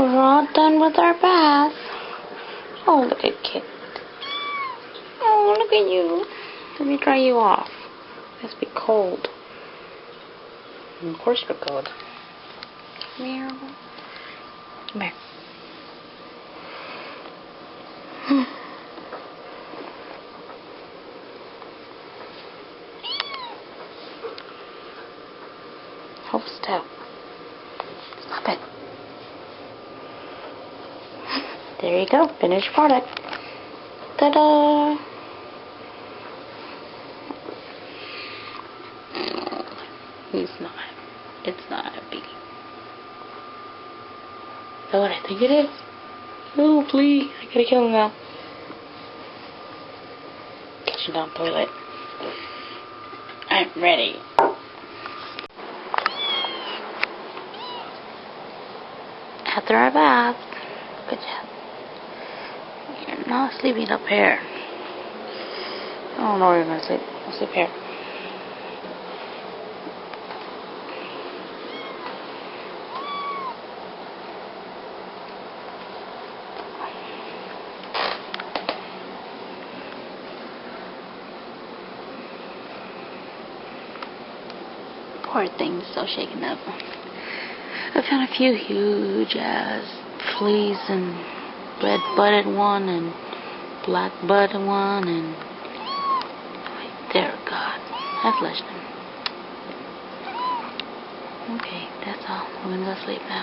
We're all done with our bath. Oh, look at Kit. Oh, look at you. Let me dry you off. It must be cold. And of course you're cold. Come here. Come here. Hold still. Stop it. There you go. Finished product. Ta-da! He's not. It's not happy. Is that what I think it is? Oh, please. I gotta kill him now. Catch him down the toilet. I'm ready. After our bath. Good job. You're not sleeping up here. I don't know where you're gonna sleep. I'll sleep here. Poor thing's so shaken up. I found a few huge ass fleas and red-butted one and black-butted one and dear God, I flushed them. Okay, that's all. I'm gonna go sleep now.